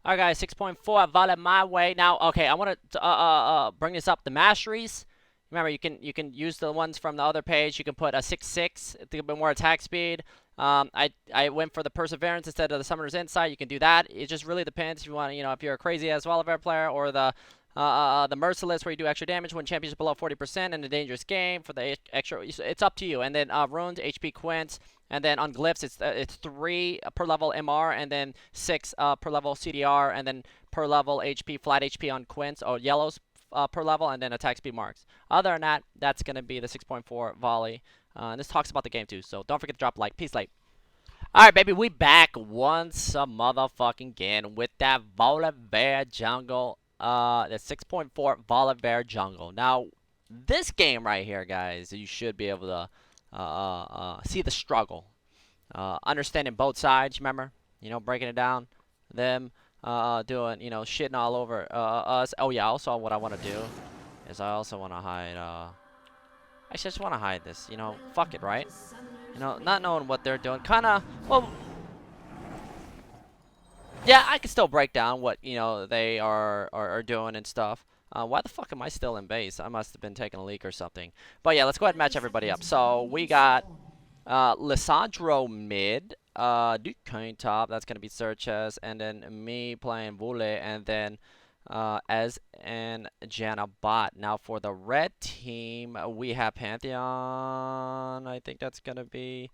All right, guys, 6.4 volley my way. Now, okay, I want to bring this up. The masteries. Remember, you can use the ones from the other page. You can put a 6/6 to get a bit more attack speed. I went for the perseverance instead of the summoner's insight. You can do that. It just really depends if you want. If you're a crazy ass Volibear player, or the merciless where you do extra damage when champions below 40% in a dangerous game for the extra. It's up to you. And then runes, HP quints. And then on glyphs, it's 3 per level MR, and then 6 per level CDR, and then per level HP, flat HP on quints or yellows per level, and then attack speed marks. Other than that, that's going to be the 6.4 volley. And this talks about the game too, so don't forget to drop a like. Peace, late. Alright, baby, we back once a motherfucking again with that Volibear jungle. The 6.4 Volibear jungle. Now, this game right here, guys, you should be able to see the struggle. Understanding both sides, remember? Breaking it down. Them doing, shitting all over us. Oh, yeah, also what I want to do is I also want to hide, I just want to hide this, fuck it, right? Not knowing what they're doing. Kind of, well, yeah, I can still break down what, they are doing and stuff. Why the fuck am I still in base? I must have been taking a leak or something. But yeah, let's go ahead and match everybody up. So we got Lissandro mid, Duke top, that's going to be SirhcEz, and then me playing Vule, and then Ez and Janna bot. Now for the red team, we have Pantheon. I think that's going to be...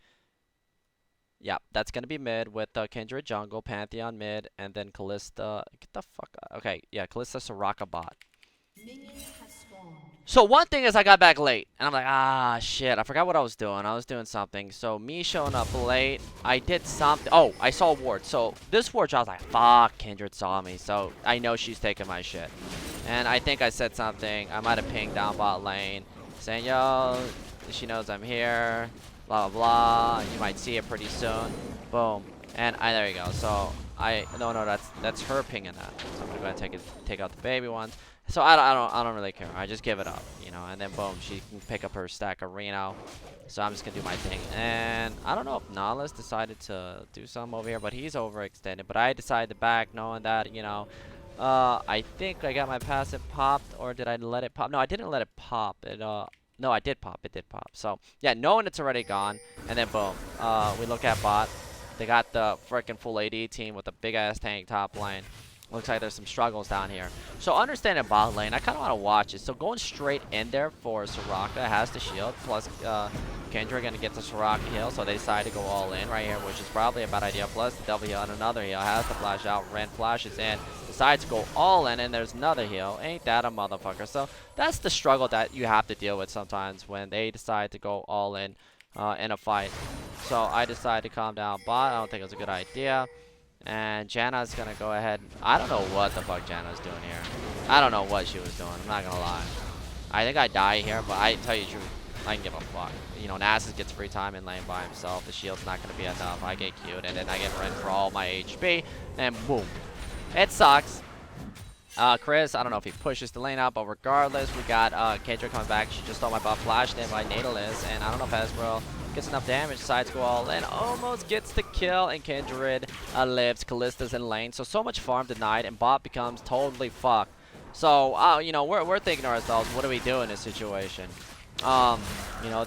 Yeah, that's going to be mid with Kindred jungle, Pantheon mid, and then Kalista. Get the fuck out. Okay, yeah, Kalista Soraka bot. So one thing is I got back late, and I'm like, ah, shit, I forgot what I was doing. I was doing something. So me showing up late, I did something. Oh, I saw a ward. So this ward, I was like, fuck, Kindred saw me. So I know she's taking my shit. And I think I said something. I might have pinged down bot lane, saying, yo, she knows I'm here, blah, blah, blah. You might see it pretty soon. Boom. And there you go. So no, that's her pinging that. So I'm gonna go ahead and take out the baby ones. So I don't really care. I just give it up, and then boom, she can pick up her stack of Reno. So I'm just gonna do my thing. And I don't know if Nahlas decided to do something over here, but he's overextended. But I decided to back, knowing that, I think I got my passive popped, or did I let it pop? No, I didn't let it pop. No, I did pop. It did pop. So yeah, knowing it's already gone, and then boom, we look at bot. They got the freaking full AD team with a big ass tank top lane. Looks like there's some struggles down here. So understanding bot lane, I kind of want to watch it. So going straight in there for Soraka, has the shield, plus Kendra going to get the Soraka heal, so they decide to go all in right here, which is probably a bad idea. Plus the double heal and another heal, has to flash out, Ren flashes in, decides to go all in, and there's another heal. Ain't that a motherfucker? So that's the struggle that you have to deal with sometimes when they decide to go all in a fight. So I decided to calm down bot. I don't think it was a good idea. And Janna's gonna go ahead. I don't know what the fuck Janna's doing here. I don't know what she was doing. I'm not gonna lie. I think I die here, but I tell you the truth, I can give a fuck. Nasus gets free time in lane by himself. The shield's not gonna be enough. I get cute, and then I get rent for all my HP, and boom. It sucks. Chris, I don't know if he pushes the lane out, but regardless, we got Kendra coming back. She just stole my buff, flashed in by Natalist, and I don't know if Ezreal gets enough damage, decides to go all in, almost gets the kill, and Kindred lives. Kallista's in lane, so much farm denied, and bot becomes totally fucked. So, we're thinking to ourselves, what do we do in this situation?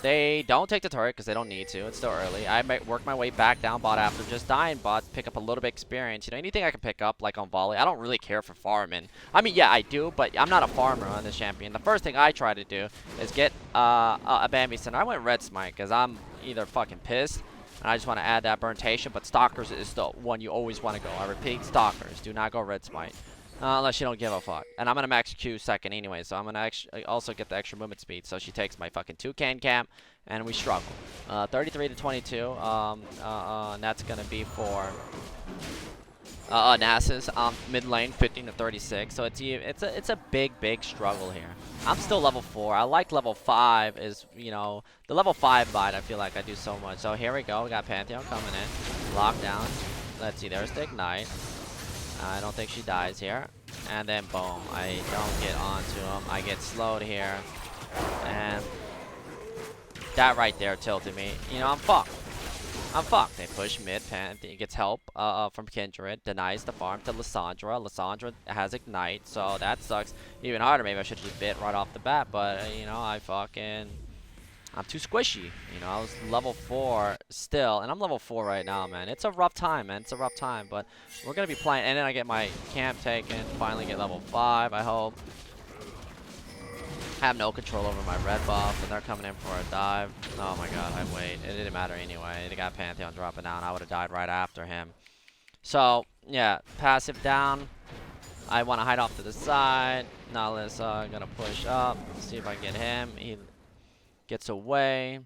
They don't take the turret because they don't need to. It's still early. I might work my way back down bot after just dying bot, pick up a little bit of experience. Anything I can pick up, like on volley. I don't really care for farming. I mean, yeah, I do, but I'm not a farmer on this champion. The first thing I try to do is get a Bambi Center. I went red smite because I'm either fucking pissed and I just want to add that burntation, but Stalkers is the one you always want to go. I repeat, Stalkers. Do not go red smite. Unless you don't give a fuck. And I'm going to max Q second anyway, so I'm going to also get the extra movement speed. So she takes my fucking toucan camp, and we struggle. 33 to 22, and that's going to be for Nasus. Mid lane, 15 to 36. So it's a big struggle here. I'm still level 4. I like level 5 is, the level 5 bite, I feel like I do so much. So here we go. We got Pantheon coming in. Lockdown. Let's see, there's the Ignite. I don't think she dies here. And then boom, I don't get onto him. I get slowed here. And that right there tilted me. I'm fucked. I'm fucked. They push mid, Pantheon gets help from Kindred, denies the farm to Lissandra. Lissandra has Ignite, so that sucks even harder. Maybe I should have just bit right off the bat, but you know, I'm too squishy. You know, I was level 4 still, and I'm level 4 right now, man. It's a rough time, man. It's a rough time, but we're gonna be playing, and then I get my camp taken, finally get level 5, I hope. Have no control over my red buff, and they're coming in for a dive. Oh my god, I wait. It didn't matter anyway. They got Pantheon dropping down. I would have died right after him. So, yeah, passive down. I want to hide off to the side. Nihilus gonna push up. See if I can get him. He gets away.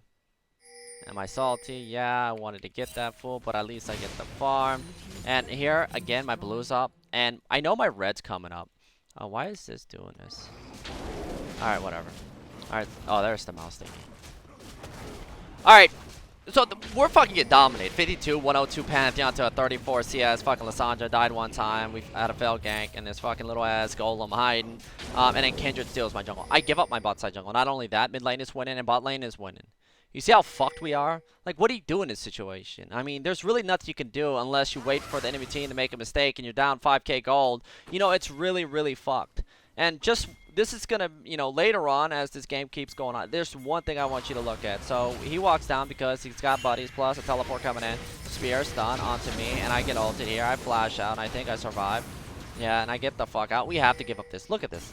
Am I salty? Yeah, I wanted to get that fool, but at least I get the farm. And here, again, my blue's up. And I know my red's coming up. Why is this doing this? Alright, whatever. Alright. Oh, there's the mouse thingy. Alright. So, we're fucking get dominated. 52, 102 Pantheon to a 34 CS. Fucking Lissandra died one time. We've had a failed gank. And this fucking little ass golem hiding. And then Kindred steals my jungle. I give up my bot side jungle. Not only that, mid lane is winning and bot lane is winning. You see how fucked we are? Like, what do you do in this situation? I mean, there's really nothing you can do unless you wait for the enemy team to make a mistake and you're down 5k gold. You know, it's really, really fucked. And just, this is going to, you know, later on as this game keeps going on, there's one thing I want you to look at. So, he walks down because he's got buddies, plus a teleport coming in. Spear stun onto me, and I get ulted here. I flash out, and I think I survive. Yeah, and I get the fuck out. We have to give up this. Look at this.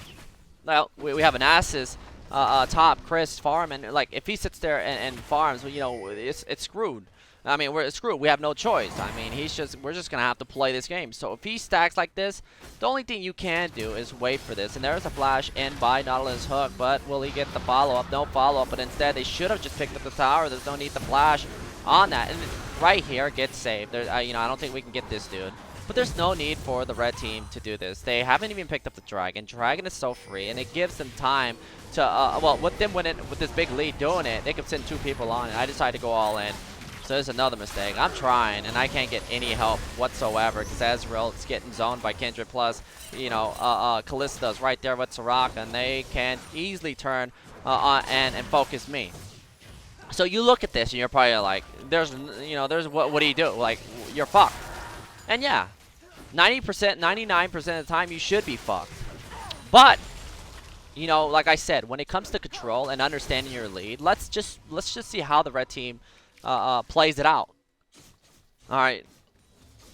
Well, we have an Asses top, Chris, farm, and like, if he sits there and farms, well, you know, it's screwed. I mean, we're screwed. We have no choice. I mean, we're just gonna have to play this game. So if he stacks like this, the only thing you can do is wait for this. And there's a flash in by Nautilus hook, but will he get the follow-up? No follow-up, but instead they should have just picked up the tower. There's no need to flash on that. And right here, gets saved. You know, I don't think we can get this dude. But there's no need for the red team to do this. They haven't even picked up the dragon. Dragon is so free, and it gives them time to, well, with them winning, with this big lead doing it, they could send 2 people on, and I decided to go all in. So there's another mistake. I'm trying, and I can't get any help whatsoever because Ezreal is getting zoned by Kindred. Plus, you know, Kallista's right there with Soraka, and they can easily turn on and focus me. So you look at this, and you're probably like, what do you do? Like, you're fucked. And yeah, 90%, 99% of the time, you should be fucked. But, you know, like I said, when it comes to control and understanding your lead, let's just see how the red team plays it out. Alright.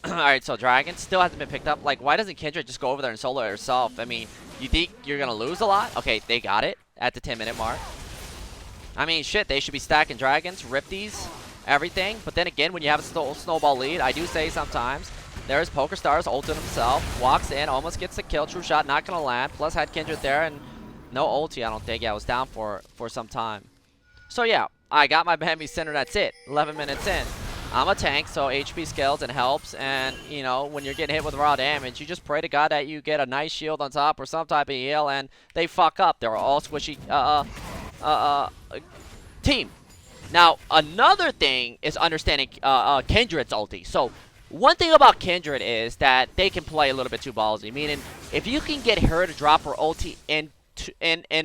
Alright, so Dragon still hasn't been picked up. Like, why doesn't Kindred just go over there and solo it herself? I mean, you think you're going to lose a lot? Okay, they got it at the 10-minute mark. I mean, shit, they should be stacking Dragons, Rifties, everything. But then again, when you have a snowball lead, I do say sometimes, there's PokerStars ulted himself, walks in, almost gets the kill. True shot, not going to land. Plus had Kindred there, and no ulti, I don't think. Yeah, I was down for some time. So, yeah. I got my Bambi center, that's it. 11 minutes in. I'm a tank, so HP scales and helps. And, you know, when you're getting hit with raw damage, you just pray to God that you get a nice shield on top or some type of heal, and they fuck up. They're all squishy team. Now, another thing is understanding Kindred's ulti. So, one thing about Kindred is that they can play a little bit too ballsy. Meaning, if you can get her to drop her ulti in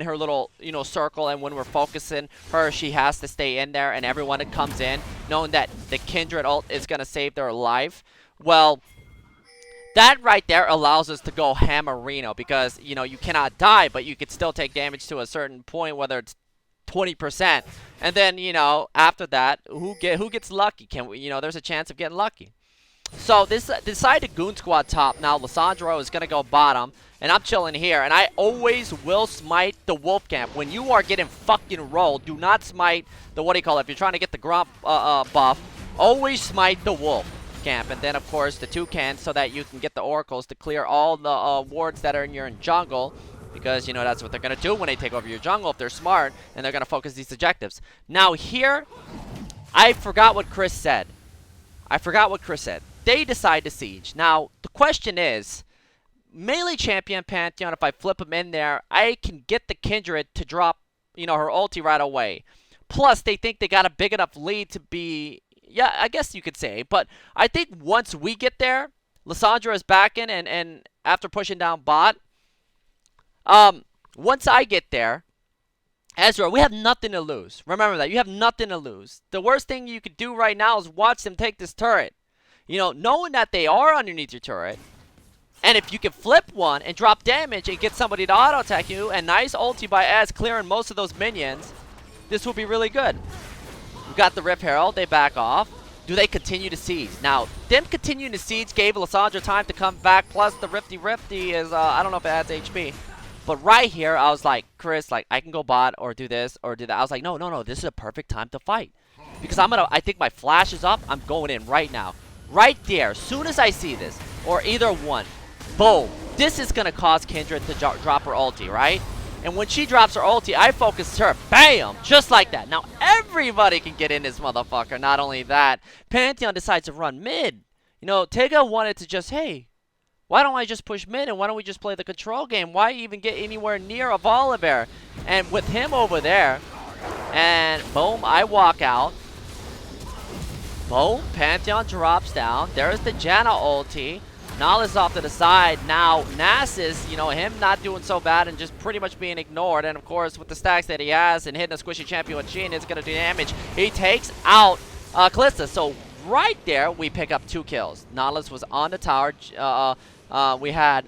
her little, you know, circle, and when we're focusing her, she has to stay in there, and everyone that comes in knowing that the Kindred ult is going to save their life, well, that right there allows us to go hammerino, because, you know, you cannot die, but you could still take damage to a certain point, whether it's 20%, and then, you know, after that, who gets lucky? Can we, you know, there's a chance of getting lucky. So this decided Goon Squad top. Now Lissandro is going to go bottom, and I'm chilling here. And I always will smite the wolf camp. When you are getting fucking rolled, do not smite the, what do you call it? If you're trying to get the grump buff, always smite the wolf camp. And then, of course, the toucan, so that you can get the oracles to clear all the wards that are in your jungle. Because, you know, that's what they're going to do when they take over your jungle if they're smart. And they're going to focus these objectives. Now here, I forgot what Chris said. They decide to siege. Now, the question is, melee champion Pantheon, if I flip him in there, I can get the Kindred to drop, you know, her ulti right away. Plus, they think they got a big enough lead to be, yeah, I guess you could say. But I think once we get there, Lissandra is back in, and after pushing down bot, once I get there, Ezra, we have nothing to lose. Remember that. You have nothing to lose. The worst thing you could do right now is watch them take this turret. You know, knowing that they are underneath your turret. And if you can flip one and drop damage and get somebody to auto-attack you, and nice ulti by Ez clearing most of those minions, this will be really good. We got the Rift Herald. They back off. Do they continue to siege? Now, them continuing to siege gave Lissandra time to come back. Plus, the Rifty is, I don't know if it adds HP. But right here, I was like, Chris, like, I can go bot or do this or do that. I was like, no. This is a perfect time to fight. Because I think my flash is up. I'm going in right now. Right there. As soon as I see this. Or either one. Boom. This is going to cause Kindred to drop her ulti, right? And when she drops her ulti, I focus her. Bam! Just like that. Now, everybody can get in this motherfucker. Not only that, Pantheon decides to run mid. You know, Tega wanted to just, hey, why don't I just push mid and why don't we just play the control game? Why even get anywhere near a Volibear? And with him over there, and boom, I walk out. Boom, Pantheon drops down. There's the Janna ulti. Nala's off to the side. Now, Nasus, you know, him not doing so bad and just pretty much being ignored. And, of course, with the stacks that he has and hitting a squishy champion with Sheen, it's going to do damage. He takes out Kalista. So, right there, we pick up 2 kills. Nala's was on the tower. We had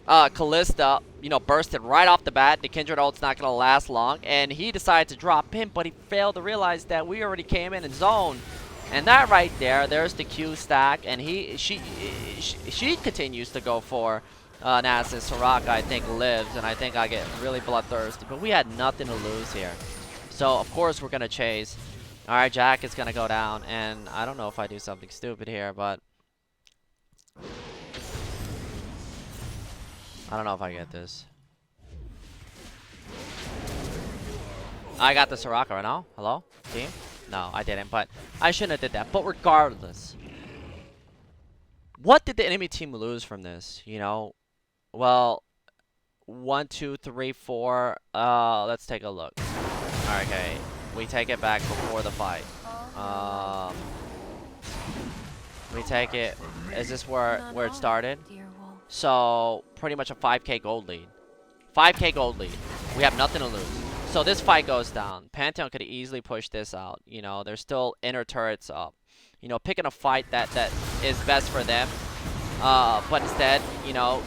Kalista, you know, bursted right off the bat. The Kindred ult's not going to last long. And he decided to drop him, but he failed to realize that we already came in zone. And that right there, there's the Q stack, and she continues to go for Nasus. Soraka, I think, lives, and I think I get really bloodthirsty. But we had nothing to lose here. So, of course, we're going to chase. All right, Jack is going to go down, and I don't know if I do something stupid here, but I don't know if I get this. I got the Soraka right now. Hello, team? No, I didn't, but I shouldn't have did that. But regardless, what did the enemy team lose from this? You know, well, 1, 2, 3, 4. Let's take a look. All right, okay, we take it back before the fight. We take it. Is this where it started? So pretty much a 5K gold lead. 5K gold lead. We have nothing to lose. So this fight goes down. Pantheon could easily push this out. You know, there's still inner turrets up. You know, picking a fight that is best for them. But instead, you know,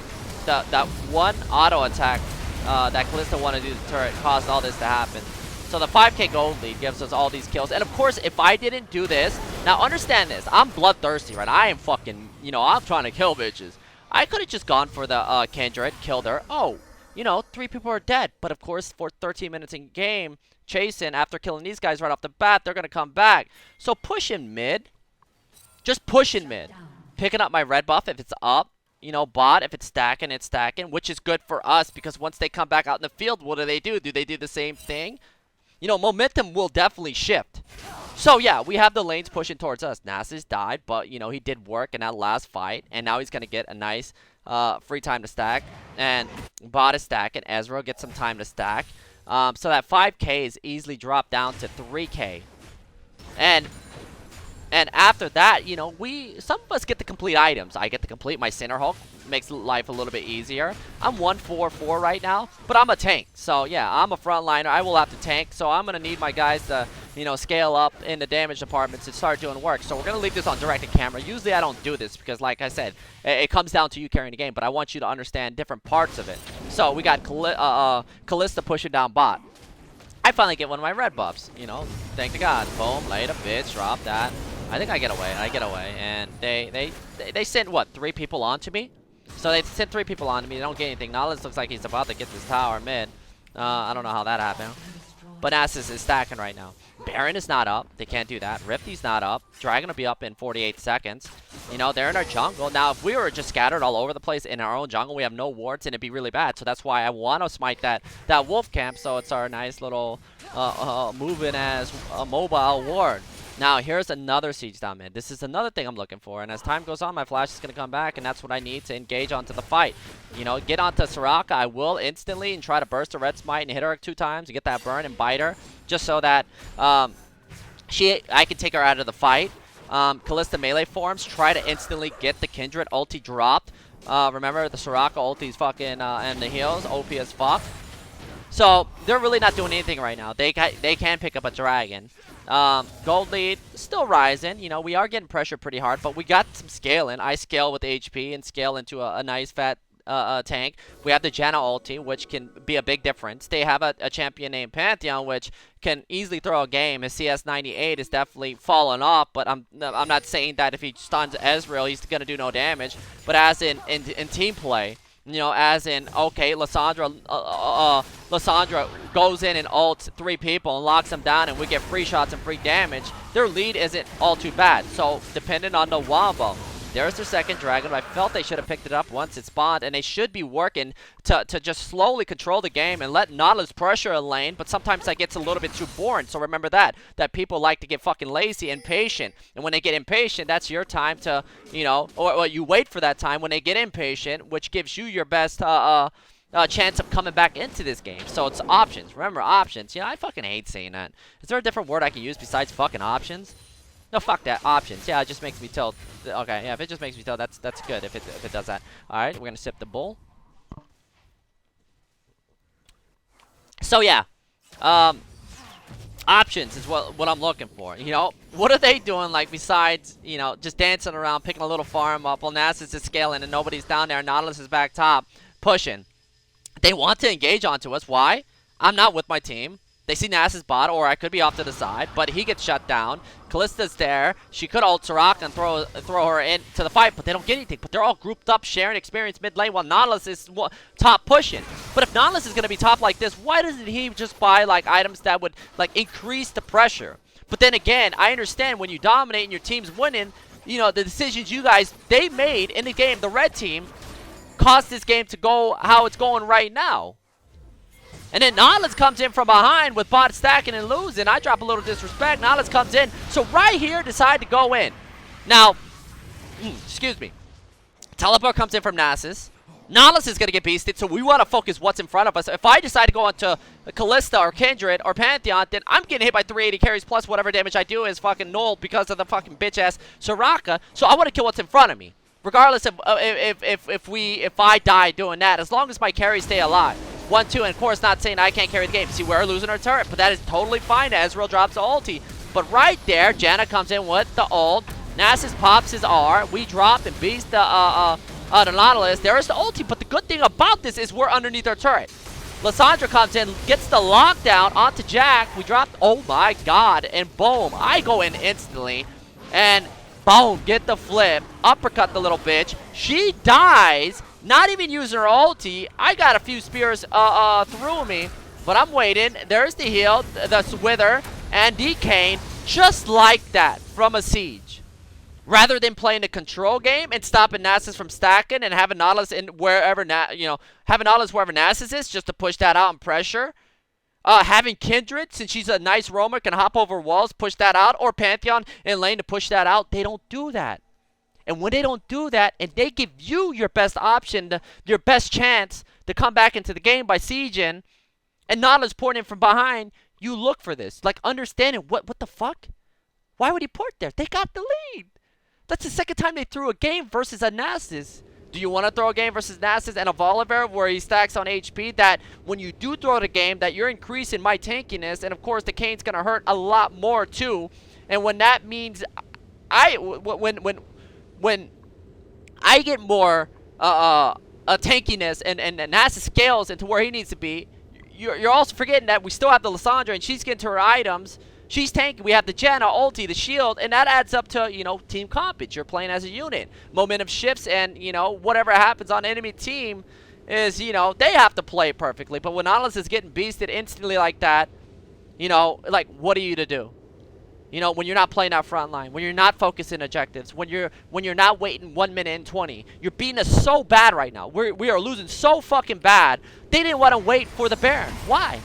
that one auto attack that Kalista wanted to do to the turret caused all this to happen. So the 5K gold lead gives us all these kills. And of course, if I didn't do this, now understand this. I'm bloodthirsty, right? I am fucking, you know, I'm trying to kill bitches. I could have just gone for the Kindred, killed her. Oh. You know, 3 people are dead. But, of course, for 13 minutes in game, chasing after killing these guys right off the bat, they're going to come back. So, push in mid. Just push in mid. Picking up my red buff if it's up. You know, bot, if it's stacking, which is good for us because once they come back out in the field, what do? Do they do the same thing? You know, momentum will definitely shift. So, yeah, we have the lanes pushing towards us. Nasus died, but, you know, he did work in that last fight. And now he's going to get a nice free time to stack. And bot is stacking. Ezra gets some time to stack. So that 5K is easily dropped down to 3K. And after that, you know, some of us get to complete items. I get to complete my Center Hulk. Makes life a little bit easier. I'm 1-4-4 right now, but I'm a tank. So, yeah, I'm a frontliner. I will have to tank. So, I'm going to need my guys to, you know, scale up in the damage departments and start doing work. So, we're going to leave this on directed camera. Usually, I don't do this because, like I said, it comes down to you carrying the game. But I want you to understand different parts of it. So, we got Kalista pushing down bot. I finally get one of my red buffs. You know, thank the gods. Boom, later, bitch, drop that. I think I get away. And they sent, what, 3 people onto me? So they sent 3 people onto me. They don't get anything. Nala's looks like he's about to get this tower mid. I don't know how that happened. But Nasus is stacking right now. Baron is not up. They can't do that. Rifty's not up. Dragon will be up in 48 seconds. You know, they're in our jungle. Now, if we were just scattered all over the place in our own jungle, we have no wards, and it'd be really bad. So that's why I want to smite that wolf camp. So it's our nice little moving as a mobile ward. Now, here's another siege down mid. This is another thing I'm looking for. And as time goes on, my flash is going to come back. And that's what I need to engage onto the fight. You know, get onto Soraka. I will instantly and try to burst a red smite and hit her 2 times to get that burn and bite her. Just so that I can take her out of the fight. Kalista melee forms. Try to instantly get the Kindred ulti dropped. Remember, the Soraka ulti is fucking and the heals. OP as fuck. So they're really not doing anything right now. They can pick up a dragon. Gold lead still rising. You know, we are getting pressured pretty hard, but we got some scaling. I scale with HP and scale into a nice fat tank. We have the Janna ulti, which can be a big difference. They have a champion named Pantheon, which can easily throw a game. His CS 98 is definitely fallen off, but I'm not saying that if he stuns Ezreal, he's gonna do no damage. But as in team play, you know, as in, okay, Lissandra goes in and ults 3 people and locks them down, and we get free shots and free damage. Their lead isn't all too bad. So, depending on the wombo, there's their second dragon. I felt they should have picked it up once it spawned, and they should be working to just slowly control the game and let Nautilus pressure a lane, but sometimes that gets a little bit too boring. So remember that people like to get fucking lazy and impatient, and when they get impatient, that's your time to, you know, or you wait for that time when they get impatient, which gives you your best chance of coming back into this game. So it's options. Remember, options. You know, I fucking hate saying that. Is there a different word I can use besides fucking options? No, fuck that. Options. Yeah, it just makes me tell. Okay, yeah, if it just makes me tell, that's good if it does that. All right, we're gonna sip the bull. So yeah, options is what I'm looking for. You know, what are they doing? Like besides, you know, just dancing around, picking a little farm up. Well, Nasus is scaling and nobody's down there. Nautilus is back top, pushing. They want to engage onto us. Why? I'm not with my team. They see Nasus bot, or I could be off to the side, but he gets shut down. Kallista's there. She could ult Soraka and throw her into the fight, but they don't get anything. But they're all grouped up, sharing experience mid lane, while Nautilus is top pushing. But if Nautilus is going to be top like this, why doesn't he just buy like items that would like increase the pressure? But then again, I understand when you dominate and your team's winning, you know, the decisions you guys, they made in the game, the red team, caused this game to go how it's going right now. And then Nautilus comes in from behind with bot stacking and losing. I drop a little disrespect. Nautilus comes in. So right here, decide to go in. Now, excuse me. Teleport comes in from Nasus. Nautilus is going to get beasted, so we want to focus what's in front of us. If I decide to go onto Kalista or Kindred or Pantheon, then I'm getting hit by 380 carries plus whatever damage I do is fucking null because of the fucking bitch-ass Soraka. So I want to kill what's in front of me. Regardless of if I die doing that, as long as my carries stay alive. 1-2, and of course not saying I can't carry the game. See, we're losing our turret, but that is totally fine. Ezreal drops the ulti. But right there, Janna comes in with the ult. Nasus pops his R. We drop and beast the Nautilus. There's the ulti, but the good thing about this is we're underneath our turret. Lissandra comes in, gets the lockdown onto Jack. We drop, oh my god, and boom, I go in instantly. And boom, get the flip. Uppercut the little bitch. She dies. Not even using her ulti. I got a few spears through me, but I'm waiting. There's the heal, the wither, and decaying, just like that from a siege. Rather than playing a control game and stopping Nasus from stacking and having Nautilus in wherever having Nautilus wherever Nasus is, just to push that out and pressure. Having Kindred, since she's a nice roamer, can hop over walls, push that out, or Pantheon in lane to push that out. They don't do that. And when they don't do that, and they give you your best option, your best chance to come back into the game by sieging, and Nautilus pouring in from behind, you look for this. Like, understanding, what the fuck? Why would he port there? They got the lead. That's the second time they threw a game versus a Nasus. Do you want to throw a game versus Nasus and a Volibear where he stacks on HP, that when you do throw the game, that you're increasing my tankiness, and of course the Kane's going to hurt a lot more too. And when that means, when I get more a tankiness and Nasus scales into where he needs to be, you're also forgetting that we still have the Lissandra and she's getting to her items. She's tanky. We have the Janna, ulti, the shield, and that adds up to, you know, team compage. You're playing as a unit. Momentum shifts, and, you know, whatever happens on enemy team is, you know, they have to play perfectly. But when Nautilus is getting beasted instantly like that, you know, like, what are you to do? You know, when you're not playing that front line, when you're not focusing objectives, when you're not waiting 1 minute and 20, you're beating us so bad right now. We are losing so fucking bad. They didn't want to wait for the Baron. Why?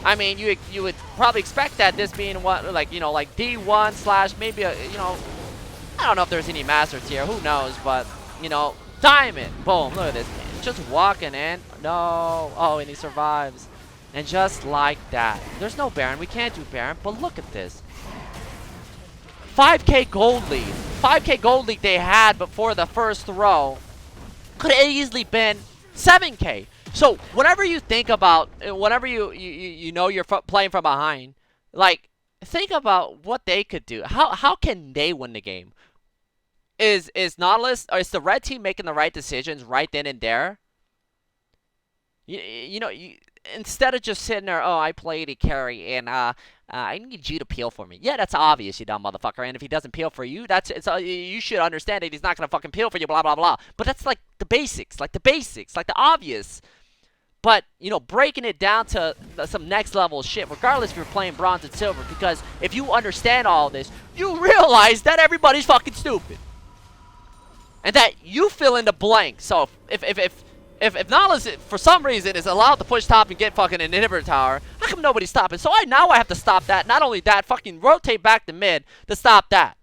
I mean, you would probably expect that, this being what, like, you know, like D1 slash maybe a, you know, I don't know if there's any master tier, who knows, but, you know, diamond, boom, look at this, just walking in, no, oh, and he survives, and just like that, there's no Baron, we can't do Baron, but look at this, 5k gold lead they had before the first throw, could have easily been 7k. So whenever you think about, whenever you know you're playing from behind, like think about what they could do. How can they win the game? Is Nautilus or is the red team making the right decisions right then and there? You know, instead of just sitting there, oh, I played a carry, and I need you to peel for me. Yeah, that's obvious, you dumb motherfucker. And if he doesn't peel for you, you should understand that he's not gonna fucking peel for you. Blah blah blah. But that's like the basics, like the obvious. But you know, breaking it down to some next level shit, regardless if you're playing bronze and silver, because if you understand all this, you realize that everybody's fucking stupid, and that you fill in the blank. So if Nautilus, for some reason, is allowed to push top and get fucking an inhibitor tower, how come nobody's stopping? So now I have to stop that. Not only that, fucking rotate back to mid to stop that.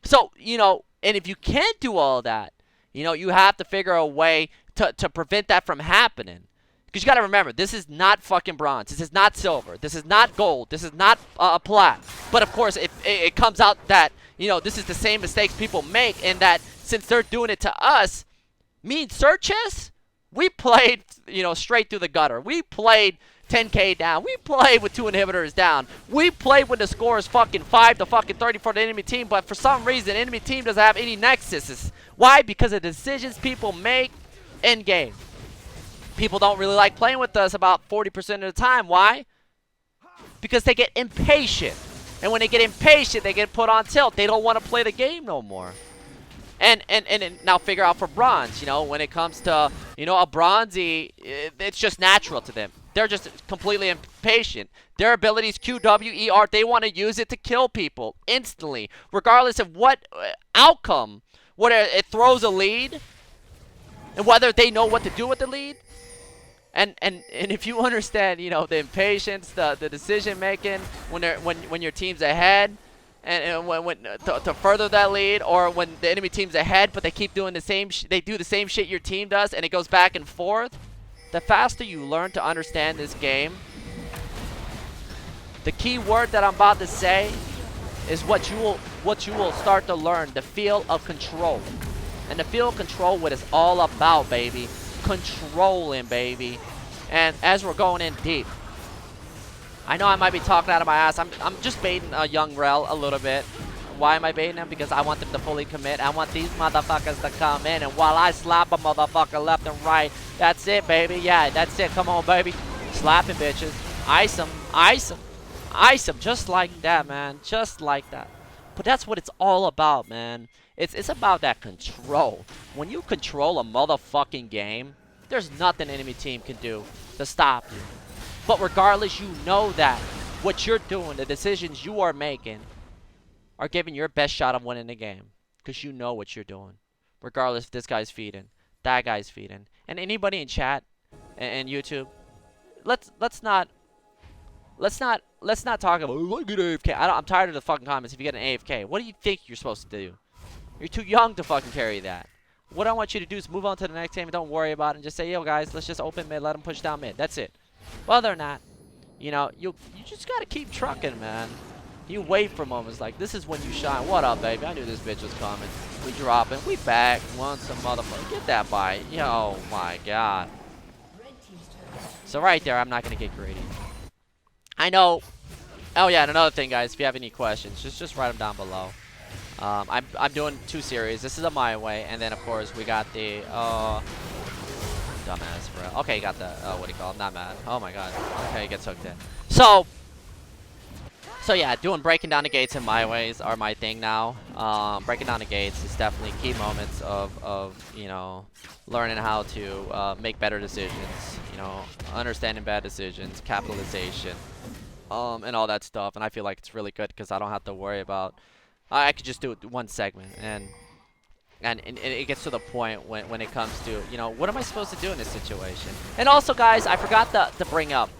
So, you know, and if you can't do all that, you know, you have to figure a way to prevent that from happening. Because you got to remember, this is not fucking bronze. This is not silver. This is not gold. This is not plat. But, of course, if it comes out that, you know, this is the same mistakes people make, and that since they're doing it to us, me and SirhcEz, we played, you know, straight through the gutter. We played 10k down. We played with 2 inhibitors down. We played when the score is fucking 5 to fucking 30 for the enemy team, but for some reason, the enemy team doesn't have any nexuses. Why? Because of the decisions people make in game. People don't really like playing with us about 40% of the time. Why? Because they get impatient. And when they get impatient, they get put on tilt. They don't want to play the game no more. And now figure out for bronze, you know, when it comes to, you know, a bronzy, it's just natural to them. They're just completely impatient. Their abilities, Q, W, E, R, they want to use it to kill people instantly, regardless of what outcome, whether it throws a lead, and whether they know what to do with the lead. And if you understand, you know, the impatience, the decision making when your team's ahead, and when to further that lead, or when the enemy team's ahead, but they keep doing the same, they do the same shit your team does, and it goes back and forth. The faster you learn to understand this game, the key word that I'm about to say is what you will start to learn: the feel of control. And the feel of control, what it's all about, baby. Controlling, baby. And as we're going in deep, I know I might be talking out of my ass. I'm just baiting a young Rel a little bit. Why am I baiting him? Because I want them to fully commit. I want these motherfuckers to come in, and while I slap a motherfucker left and right, that's it, baby. Yeah, that's it. Come on, baby. Slapping bitches. Ice them. Ice them. Ice them. Just like that, man. Just like that. But that's what it's all about, man. It's about that control. When you control a motherfucking game, there's nothing enemy team can do to stop you. But regardless, you know that what you're doing, the decisions you are making, are giving your best shot of winning the game. Because you know what you're doing. Regardless if this guy's feeding, that guy's feeding. And anybody in chat and YouTube, let's not talk about, oh, I get AFK. I'm tired of the fucking comments. If you get an AFK, what do you think you're supposed to do? You're too young to fucking carry that. What I want you to do is move on to the next game and don't worry about it, and just say, yo guys, let's just open mid, let them push down mid. That's it. Well, they're not. You know, you just gotta keep trucking, man. You wait for moments like this is when you shine. What up, baby? I knew this bitch was coming. We dropping. We back. Want some motherfucker. Get that bite. Yo, my God. So right there, I'm not gonna get greedy. I know. Oh yeah, and another thing, guys, if you have any questions, just write them down below. I'm doing 2 series. This is a my way, and then of course we got the dumbass, bro. Okay, got the what do you call it? Not mad. Oh my God. Okay, he gets hooked in. So yeah, doing breaking down the gates in my ways are my thing now. Breaking down the gates is definitely key moments of you know, learning how to make better decisions. You know, understanding bad decisions, capitalization, and all that stuff. And I feel like it's really good because I don't have to worry about. I could just do it 1 segment, and it gets to the point when it comes to, you know, what am I supposed to do in this situation? And also, guys, I forgot to bring up,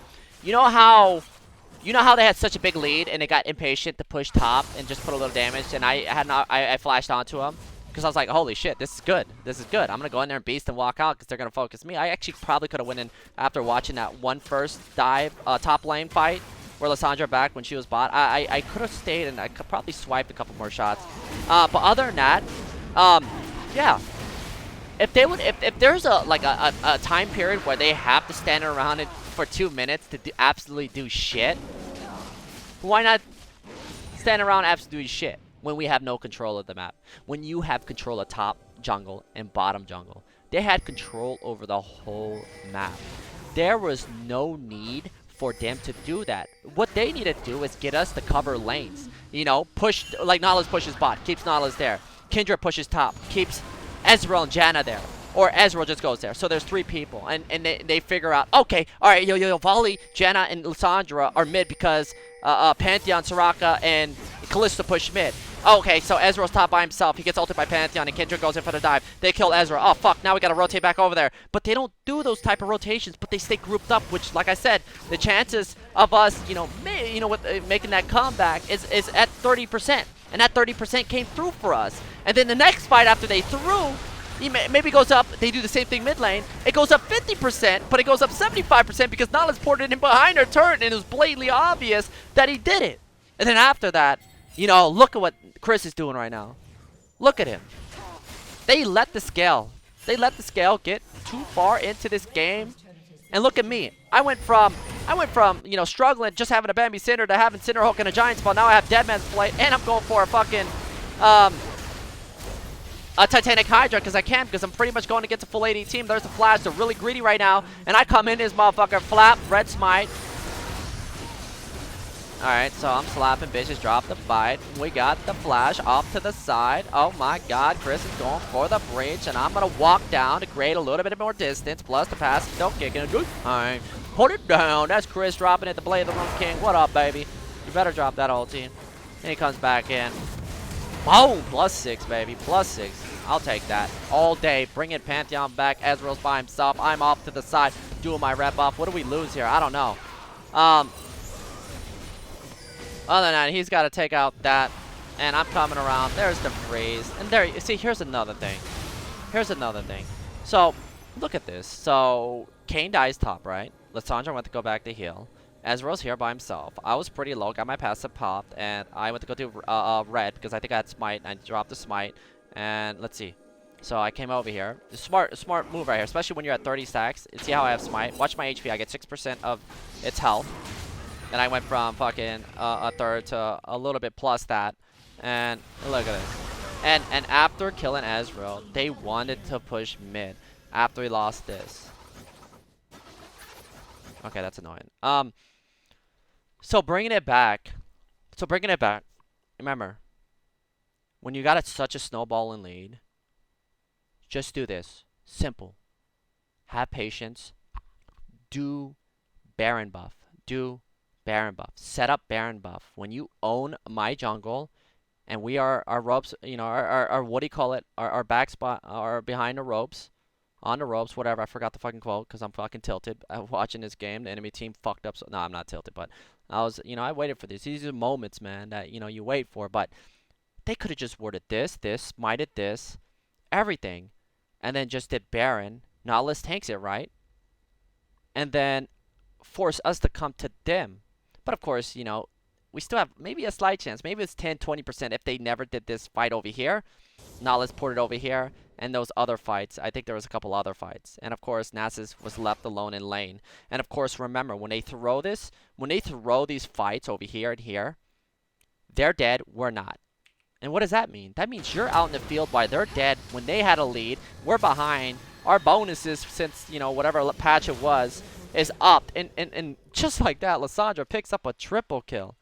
you know how they had such a big lead and they got impatient to push top and just put a little damage, and I flashed onto them because I was like, holy shit, this is good. This is good. I'm gonna go in there and beast and walk out because they're gonna focus me. I actually probably could have went in after watching that one first dive top lane fight where Lissandra back when she was bot. I could have stayed and I could probably swiped a couple more shots. But other than that, yeah. if they would, if there's a like a time period where they have to stand around it for 2 minutes to absolutely do shit, why not stand around absolutely shit when we have no control of the map? When you have control of top jungle and bottom jungle, they had control over the whole map. There was no need for them to do that. What they need to do is get us to cover lanes. You know, push, like Nautilus pushes bot, keeps Nautilus there. Kindred pushes top, keeps Ezreal and Janna there. Or Ezreal just goes there. So there's 3 people. And they figure out, okay, alright, yo, Volley, Janna, and Lissandra are mid because Pantheon, Soraka, and Kalista push mid. Okay, so Ezreal's top by himself. He gets ulted by Pantheon, and Kindred goes in for the dive. They kill Ezreal. Oh, fuck, now we gotta rotate back over there. But they don't do those type of rotations, but they stay grouped up, which, like I said, the chances of us, with making that comeback is at 30%. And that 30% came through for us. And then the next fight after they threw, he maybe goes up, they do the same thing mid lane. It goes up 50%, but it goes up 75% because Nautilus poured it in behind her turret, and it was blatantly obvious that he did it. And then after that, look at what Chris is doing right now. Look at him. They let the scale get too far into this game. And look at me. I went from struggling, just having a Bambi Cinder to having Cinder Hook and a Giant Spell. Now I have Deadman's Plate, and I'm going for a fucking a Titanic Hydra because I'm pretty much going to get to full AD team. There's the flash. They're really greedy right now. And I come in this motherfucker, flap, red smite. Alright, so I'm slapping bitches, drop the bite. We got the flash off to the side. Oh my god, Chris is going for the breach, and I'm gonna walk down to create a little bit more distance, plus the pass, still kicking it. Alright, hold it down. That's Chris dropping it, the Blade of the Room King. What up, baby? You better drop that ulti. And he comes back in. Boom! +6, baby. +6. I'll take that all day. Bring it Pantheon back. Ezreal's by himself. I'm off to the side, doing my rep buff. What do we lose here? I don't know. Other than that, he's got to take out that. And I'm coming around. There's the freeze. And there, you see, here's another thing. So, look at this. So, Kayn dies top, right? Lissandra went to go back to heal. Ezreal's here by himself. I was pretty low, got my passive popped, and I went to go do red because I think I had smite. I dropped the smite. And let's see. So I came over here. Smart move right here, especially when you're at 30 stacks. See how I have smite? Watch my HP. I get 6% of its health. And I went from fucking a third to a little bit plus that. And look at this. And after killing Ezreal, they wanted to push mid after he lost this. Okay, that's annoying. So bringing it back. Remember, when you got such a snowballing lead, just do this. Simple. Have patience. Do Baron buff. Baron buff. Set up Baron buff. When you own my jungle, and we are our ropes, our what do you call it? Our back spot, are behind the ropes, on the ropes, whatever. I forgot the fucking quote because I'm fucking tilted watching this game. The enemy team fucked up. So no, I'm not tilted, but I was, I waited for this. These are moments, man, that you wait for. But they could have just worded this, smited this, everything, and then just did Baron. Nautilus tanks it, right? And then force us to come to them. But of course, we still have maybe a slight chance. Maybe it's 10, 20% if they never did this fight over here. Nautilus poured it over here. And those other fights, I think there was a couple other fights. And of course, Nasus was left alone in lane. And of course, remember, when they throw these fights over here and here, they're dead, we're not. And what does that mean? That means you're out in the field while they're dead when they had a lead. We're behind. Our bonuses, since, whatever patch it was, is up. And just like that, Lissandra picks up a triple kill.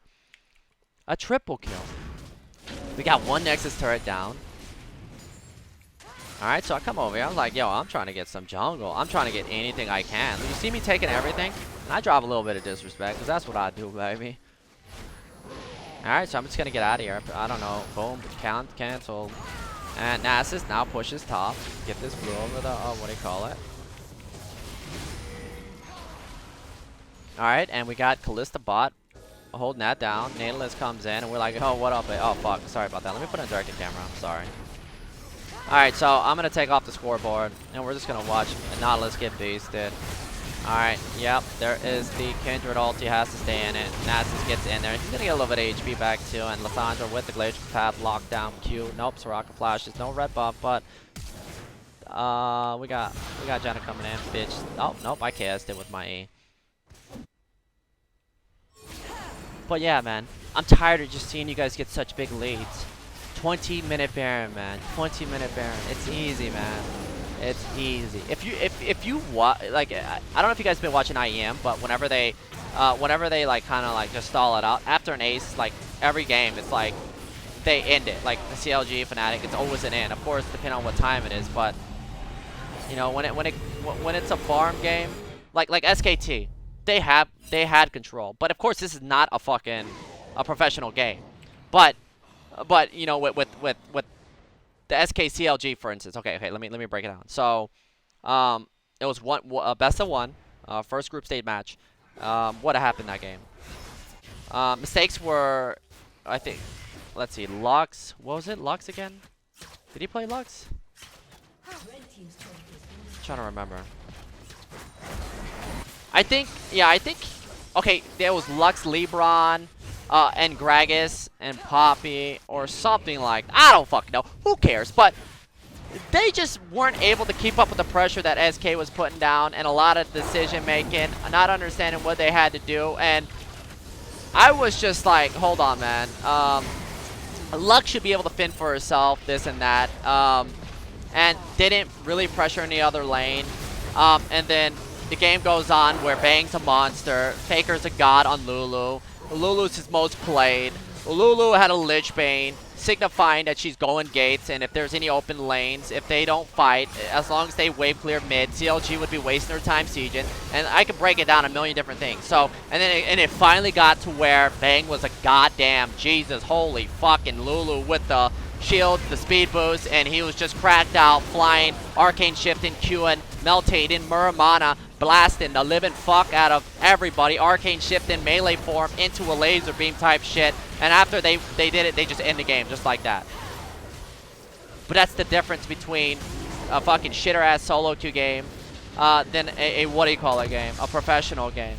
A triple kill. We got one Nexus turret down. Alright, so I come over here. I'm like, yo, I'm trying to get some jungle. I'm trying to get anything I can. You see me taking everything? And I drop a little bit of disrespect, because that's what I do, baby. Alright, so I'm just going to get out of here. I don't know. Boom. Cancel. And Nasus now pushes top. Get this blue over the, what do you call it? Alright, and we got Kalista bot holding that down. Nautilus comes in, and we're like, oh, what up? Oh, fuck. Sorry about that. Let me put in directed camera. I'm sorry. Alright, so I'm going to take off the scoreboard, and we're just going to watch Nautilus get beasted. Alright, yep, there is the Kindred ult. He has to stay in it. Nasus gets in there. He's going to get a little bit of HP back, too, and Lissandra with the glitch path locked down Q. Nope, Soraka flashes. No red buff, but We got Jenna coming in, bitch. Oh nope, I KS'd it with my E. But yeah, man, I'm tired of just seeing you guys get such big leads. 20-minute Baron, man. 20-minute Baron. It's easy, man. It's easy. If you like, I don't know if you guys been watching IEM, but whenever they like kind of like just stall it out after an ace, like every game, it's like they end it. Like the CLG Fnatic, it's always an end. Of course, depending on what time it is, but you know when it's a farm game, like SKT, they had control. But of course, this is not a professional game. But you know with the SKCLG, for instance. Okay, let me break it down. So, it was best of one, first group stage match. What happened that game? Mistakes were, I think. Let's see, Lux. What was it? Lux again? Did he play Lux? Trying to remember. I think. Okay, there was Lux, Lebron, and Gragas and Poppy or something like. I don't fucking know. Who cares? But they just weren't able to keep up with the pressure that SK was putting down, and a lot of decision making, not understanding what they had to do, and I was just like, hold on, man. Lux should be able to fend for herself, this and that, and didn't really pressure any other lane. And then the game goes on where Bang's a monster, Faker's a god on Lulu. Lulu's his most played. Lulu had a Lich Bane, signifying that she's going gates, and if there's any open lanes, if they don't fight, as long as they wave clear mid, CLG would be wasting their time sieging, and I could break it down a million different things. So, and it finally got to where Bang was a goddamn Jesus, holy fucking Lulu with the shield, the speed boost, and he was just cracked out, flying, arcane shifting, Qing, meltating, Muramana, blasting the living fuck out of everybody, arcane shifting, melee form into a laser beam type shit, and after they did it, they just end the game just like that. But that's the difference between a fucking shitter ass solo queue game than a what do you call it game, a professional game.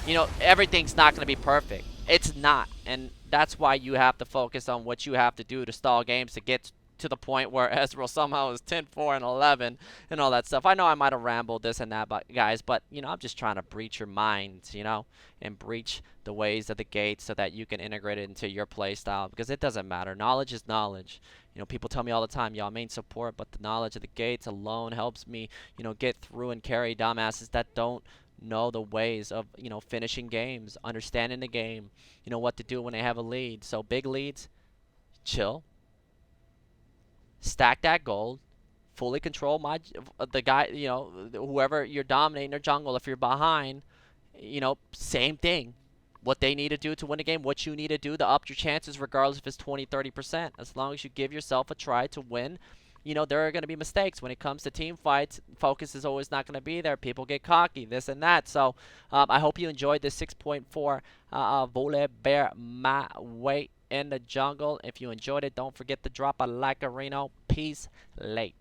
You know, everything's not going to be perfect. It's not, and that's why you have to focus on what you have to do to stall games to get to the point where Ezreal somehow is 10-4 and 11 and all that stuff. I know I might have rambled this and that, but guys, but you know, I'm just trying to breach your minds, you know, and breach the ways of the gate so that you can integrate it into your play style, because it doesn't matter. Knowledge is knowledge. You know, people tell me all the time, y'all main support, but the knowledge of the gates alone helps me, you know, get through and carry dumbasses that don't know the ways of, you know, finishing games, understanding the game, you know, what to do when they have a lead. So big leads, chill, stack that gold, fully control the guy, you know, whoever you're dominating their jungle. If you're behind, you know, same thing. What they need to do to win the game, what you need to do to up your chances, regardless if it's 20-30%. As long as you give yourself a try to win, you know, there are going to be mistakes. When it comes to team fights, focus is always not going to be there. People get cocky, this and that. So I hope you enjoyed this 6.4 Volibear my way in the jungle. If you enjoyed it, don't forget to drop a like, Reno. Peace late.